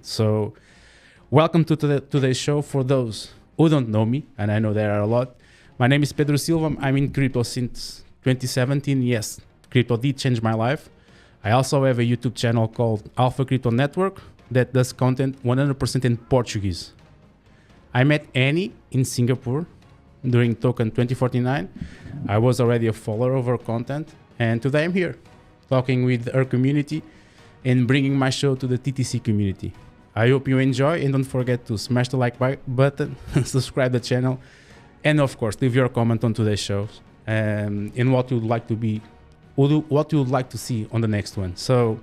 So welcome to today's show. For those who don't know me, and I know there are a lot, my name is Pedro Silva. I'm in crypto since 2017. Yes, crypto did change my life. I also have a YouTube channel called Alpha Crypto Network that does content 100% in Portuguese. I met Annie in Singapore during Token 2049. I was already a follower of her content, and today I'm here talking with her community and bringing my show to the TTC community. I hope you enjoy, and don't forget to smash the like button, subscribe the channel, and of course leave your comment on today's shows and what you would like to see on the next one. So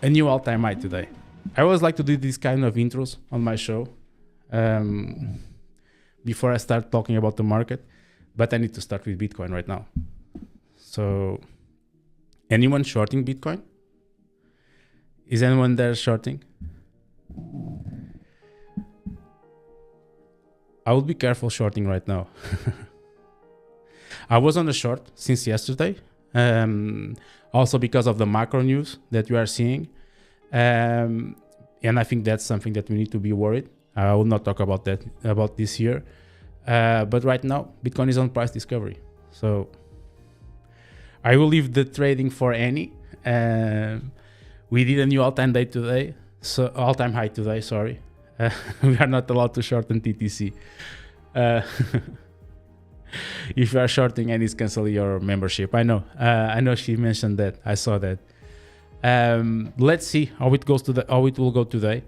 a new all-time high today. I always like to do these kind of intros on my show before I start talking about the market, but I need to start with Bitcoin right now. So anyone shorting Bitcoin? Is anyone there shorting? I would be careful shorting right now. I was on the short since yesterday, also because of the macro news that we are seeing. And I think that's something that we need to be worried. I will not talk about this year. But right now, Bitcoin is on price discovery. So I will leave the trading for Annie. We did a new all-time high today. Sorry. We are not allowed to short on TTC. If you are shorting, Annie's cancel your membership. I know she mentioned that. I saw that. Let's see how it will go today.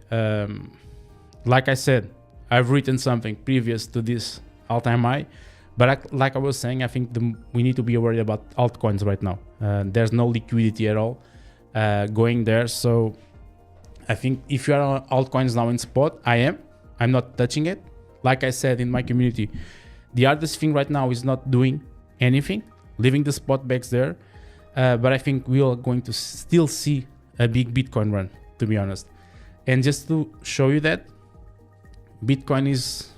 Like I said, I've written something previous to this all-time high, but like I was saying, I think we need to be worried about altcoins right now. There's no liquidity at all going there. So I think if you are on altcoins now in spot, I'm not touching it. Like I said in my community, the hardest thing right now is not doing anything, leaving the spot bags there. But I think we are going to still see a big Bitcoin run, to be honest. And just to show you that, Bitcoin is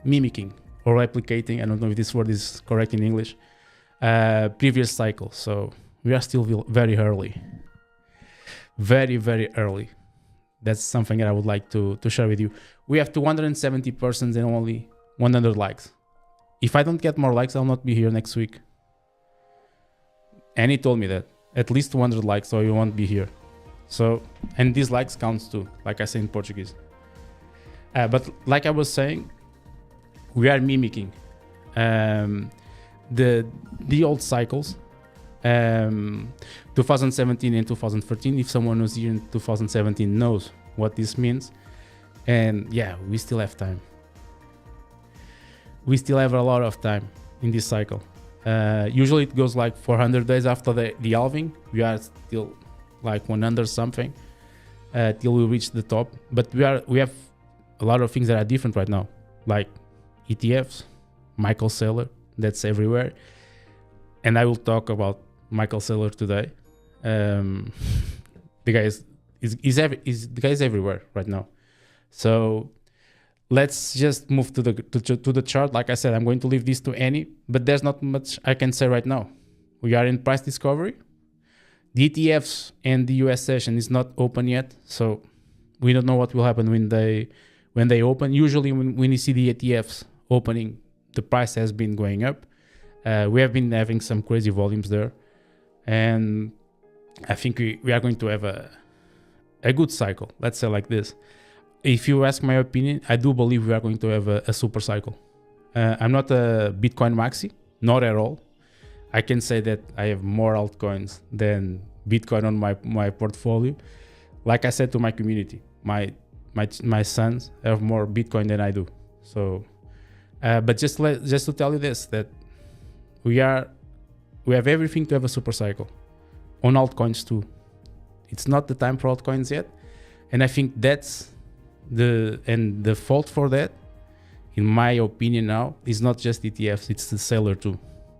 mimicking or replicating, I don't know if this word is correct in English, previous cycle. So we are still very early. Very, very early. That's something that I would like to share with you. We have 270 persons and only 100 likes. If I don't get more likes, I'll not be here next week. And he told me that. At least 200 likes or you won't be here. So, and these likes counts too, like I say in Portuguese. But like I was saying, we are mimicking the old cycles. 2017 and 2013, if someone was here in 2017 knows what this means. And yeah, we still have time. We still have a lot of time in this cycle. Usually it goes like 400 days after the halving. We are still like 100 something till we reach the top. But we have a lot of things that are different right now, like ETFs, Michael Saylor, that's everywhere. And I will talk about Michael Saylor today. The guy is everywhere right now. So let's just move to the chart. Like I said, I'm going to leave this to Annie, but there's not much I can say right now. We are in price discovery. The ETFs and the US session is not open yet, so we don't know what will happen when they open. Usually when you see the ETFs opening, the price has been going up. We have been having some crazy volumes there, and I think we are going to have a good cycle. Let's say like this. If you ask my opinion, I do believe we are going to have a super cycle. I'm not a Bitcoin maxi, not at all. I can say that I have more altcoins than Bitcoin on my portfolio. Like I said to my community, my sons have more Bitcoin than I do. So, but just to tell you this, that we have everything to have a super cycle on altcoins too. It's not the time for altcoins yet, and I think that's the fault for that, in my opinion now, is not just ETFs, it's the seller too,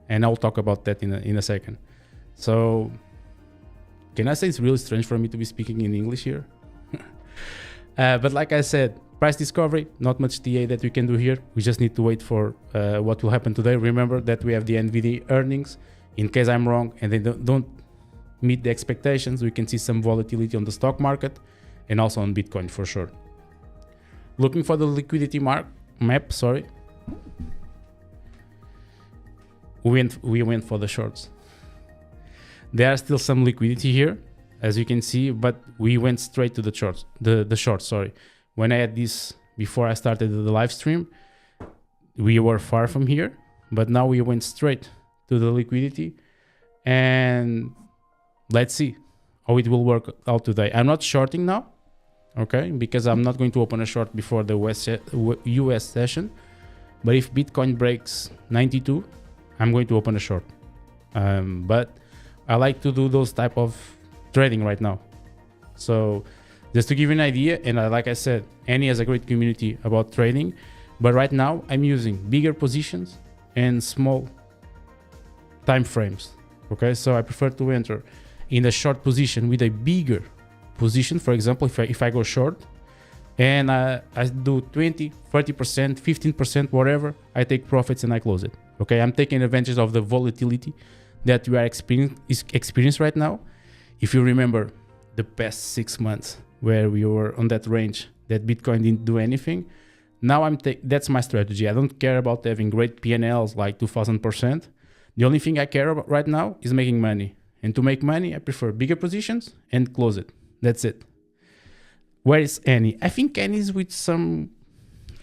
and I'll talk about that in a second. So, can I say it's really strange for me to be speaking in English here? But like I said, price discovery, not much TA that we can do here. We just need to wait for what will happen today. Remember that we have the NVIDIA earnings. In case I'm wrong and they don't meet the expectations, we can see some volatility on the stock market. and also on Bitcoin for sure. Looking for the liquidity map, sorry. We went for the shorts. There are still some liquidity here, as you can see, but we went straight to the shorts. The shorts, sorry. When I had this before I started the live stream, we were far from here, but now we went straight to the liquidity, and let's see how it will work out today. I'm not shorting now, okay, because I'm not going to open a short before the US session. But if Bitcoin breaks 92, I'm going to open a short. But I like to do those type of trading right now. So just to give you an idea, and like I said, Annie has a great community about trading, but right now I'm using bigger positions and small time frames. Okay, so I prefer to enter in a short position with a bigger position. For example, if I go short and I do 20, 30%, 15%, whatever, I take profits and I close it. Okay, I'm taking advantage of the volatility that we are experiencing right now. If you remember the past 6 months where we were on that range that Bitcoin didn't do anything, now that's my strategy. I don't care about having great P&Ls like 2000%. The only thing I care about right now is making money. And to make money, I prefer bigger positions and close it. That's it. Where is Annie? I think Annie is with some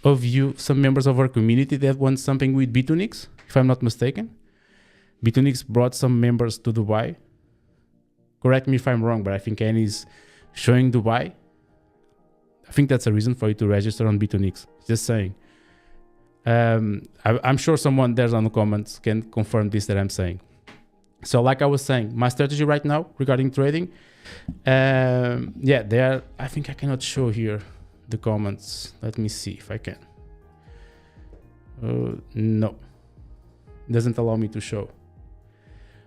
of you, some members of our community that want something with Bitcoin, if I'm not mistaken. Bitcoin brought some members to Dubai. Correct me if I'm wrong, but I think Annie is showing Dubai. I think that's a reason for you to register on Bitcoin. Just saying. I'm sure someone there on the comments can confirm this that I'm saying. So like I was saying, my strategy right now regarding trading, I think I cannot show here the comments. Let me see if I can. No, doesn't allow me to show.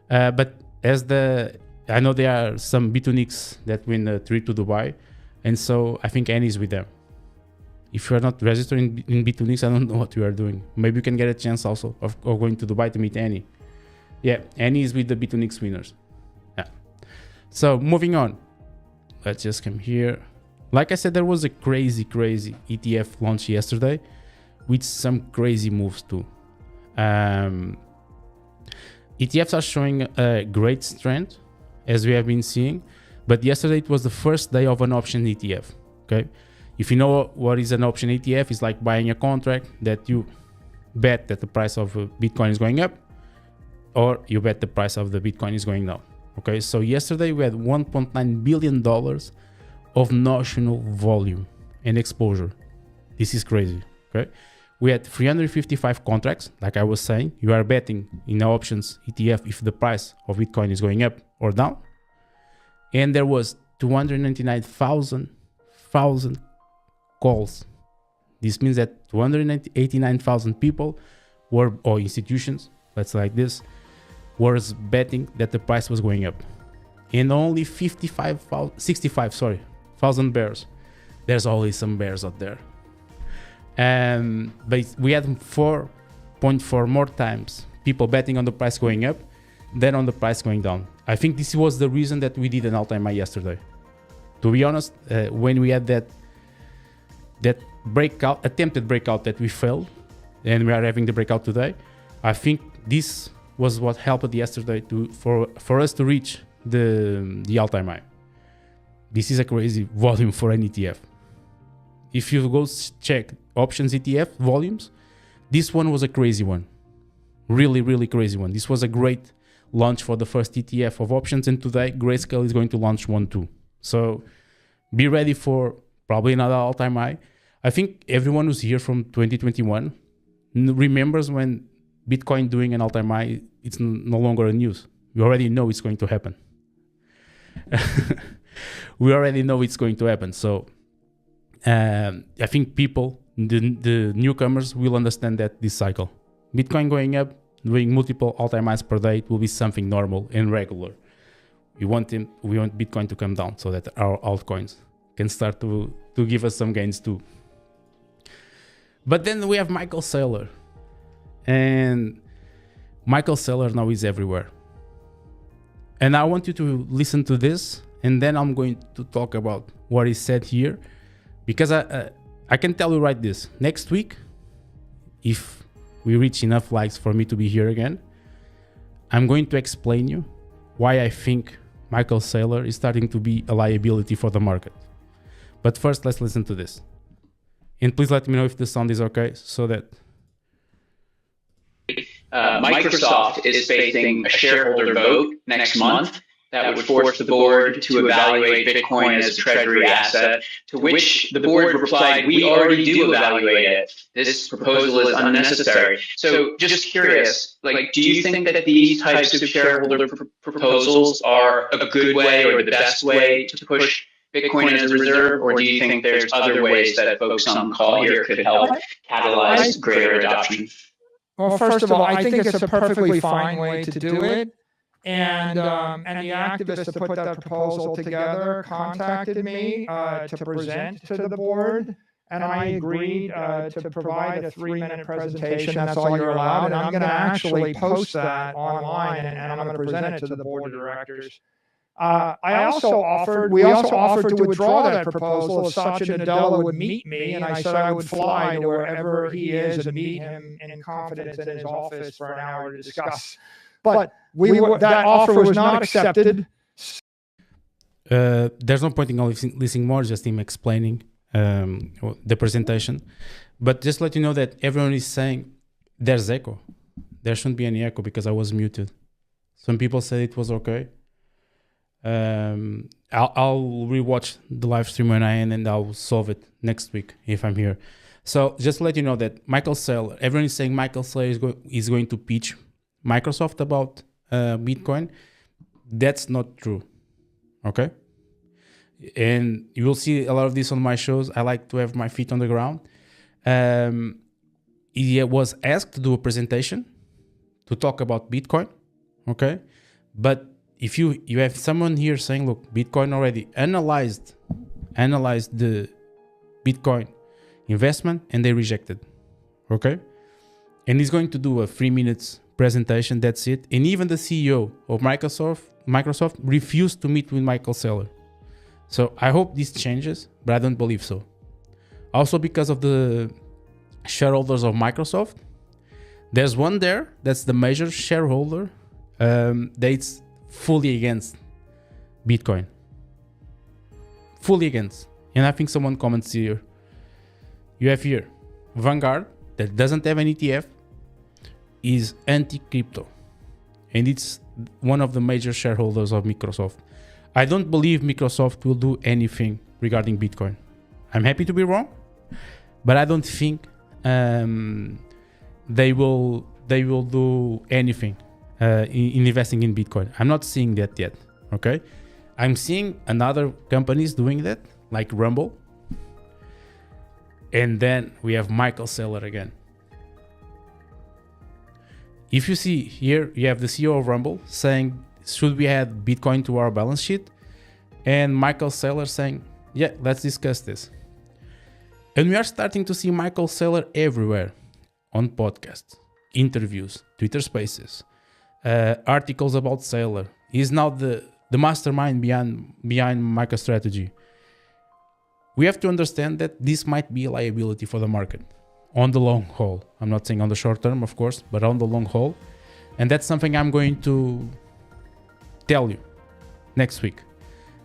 But I know there are some Bitcoin that win the trip to Dubai, and so I think Annie is with them. If you are not registered in Bitcoin, I don't know what you are doing. Maybe you can get a chance also of going to Dubai to meet Annie. Yeah, Annie is with the Bitcoin winners. Yeah. So moving on. Let's just come here. Like I said, there was a crazy ETF launch yesterday with some crazy moves too. ETFs are showing a great strength as we have been seeing, but yesterday it was the first day of an option ETF. Okay. If you know what is an option ETF, it's like buying a contract that you bet that the price of Bitcoin is going up, or you bet the price of the Bitcoin is going down. Okay, so yesterday we had $1.9 billion of notional volume and exposure. This is crazy. Okay, we had 355 contracts. Like I was saying, you are betting in options ETF if the price of Bitcoin is going up or down. And there was 299,000 calls. This means that 289,000 people or institutions, let's say like this, was betting that the price was going up. And only 65,000 bears. There's always some bears out there. But we had 4.4 more times people betting on the price going up than on the price going down. I think this was the reason that we did an all-time high yesterday. To be honest, when we had that attempted breakout that we failed, and we are having the breakout today, I think this was what helped yesterday for us to reach the all-time high. This is a crazy volume for an ETF. If you go check options ETF volumes, this one was a crazy one. Really crazy one. This was a great launch for the first ETF of options, and today Grayscale is going to launch one too. So be ready for probably another all-time high. I think everyone who's here from 2021 remembers when Bitcoin doing an all-time high, it's no longer a news. We already know it's going to happen. We already know it's going to happen. So I think people, the newcomers, will understand that this cycle. Bitcoin going up, doing multiple all-time highs per day, it will be something normal and regular. We want Bitcoin to come down so that our altcoins can start to give us some gains too. But then we have Michael Saylor. And Michael Saylor now is everywhere. And I want you to listen to this and then I'm going to talk about what is said here, because I can tell you right this. Next week, if we reach enough likes for me to be here again, I'm going to explain you why I think Michael Saylor is starting to be a liability for the market. But first, let's listen to this. And please let me know if the sound is okay, so that... Microsoft is facing a shareholder vote next month that would force the board to evaluate Bitcoin as a treasury asset, to which the board replied, we already do evaluate it. This proposal is unnecessary. So just curious, do you think that these types of shareholder proposals are a good way or the best way to push Bitcoin as a reserve, or do you think there's other ways that folks on the call here could help catalyze greater adoption? Well, first of all, I think it's a perfectly fine way to do it. And the activists that put that proposal together contacted me to present to the board. And I agreed to provide a 3-minute presentation. That's all you're allowed. And I'm going to actually post that online, and I'm going to present it to the board of directors. We also offered to withdraw that proposal if Satya Nadella would meet me, and I said I would fly to wherever he is and meet him in confidence in his office for an hour to discuss. But that offer was not accepted. There's no point in listening more, just him explaining the presentation. But just let you know that everyone is saying there's echo. There shouldn't be any echo because I was muted. Some people said it was okay. I'll rewatch the live stream when I end, and I'll solve it next week if I'm here. So just to let you know that Michael Saylor, everyone is saying Michael Saylor is going to pitch Microsoft about Bitcoin. That's not true. Okay? And you will see a lot of this on my shows. I like to have my feet on the ground. He was asked to do a presentation to talk about Bitcoin. Okay? But if you have someone here saying, look, Bitcoin already analyzed the Bitcoin investment and they rejected. Okay? And he's going to do a 3 minutes presentation, that's it. And even the CEO of Microsoft refused to meet with Michael Saylor. So I hope this changes, but I don't believe so. Also because of the shareholders of Microsoft, there's one there that's the major shareholder that's fully against Bitcoin. Fully against. And I think someone comments here. You have here Vanguard, that doesn't have an ETF, is anti-crypto. And it's one of the major shareholders of Microsoft. I don't believe Microsoft will do anything regarding Bitcoin. I'm happy to be wrong, but I don't think they will do anything in investing in Bitcoin. I'm not seeing that yet. Okay, I'm seeing another companies doing that, like Rumble, and then we have Michael Saylor again. If you see here, you have the CEO of Rumble saying, should we add Bitcoin to our balance sheet? And Michael Saylor saying, yeah, let's discuss this. And we are starting to see Michael Saylor everywhere, on podcasts, interviews, Twitter Spaces, articles about Saylor. He's now the mastermind behind MicroStrategy. We have to understand that this might be a liability for the market on the long haul. I'm not saying on the short term, of course, but on the long haul. And that's something I'm going to tell you next week.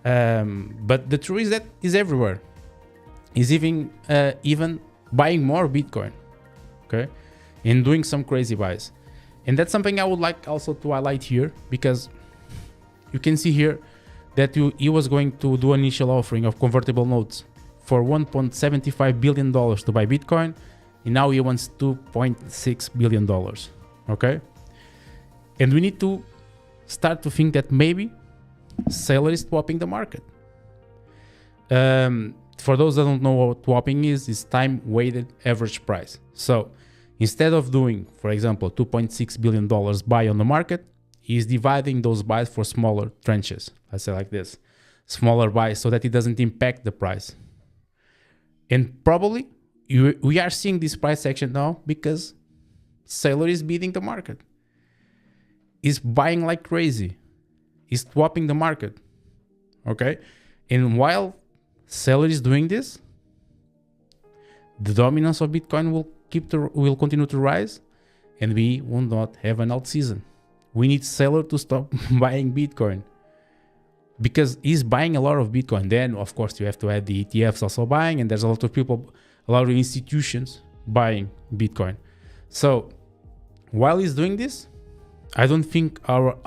But the truth is that he's everywhere. He's even buying more Bitcoin, okay, and doing some crazy buys. And that's something I would like also to highlight here, because you can see here that he was going to do an initial offering of convertible notes for $1.75 billion to buy Bitcoin, and now he wants $2.6 billion, okay? And we need to start to think that maybe Saylor is swapping the market. For those that don't know what swapping is, it's time-weighted average price. So instead of doing, for example, $2.6 billion buy on the market, he's dividing those buys for smaller tranches. Let's say like this, smaller buys, so that it doesn't impact the price. And probably we are seeing this price action now because Saylor is beating the market. He's buying like crazy. He's swapping the market. Okay, and while seller is doing this, the dominance of Bitcoin will continue to rise, and we will not have an alt season. We need seller to stop buying Bitcoin because he's buying a lot of Bitcoin. Then, of course, you have to add the ETFs also buying, and there's a lot of people, a lot of institutions buying Bitcoin. So while he's doing this, I don't think our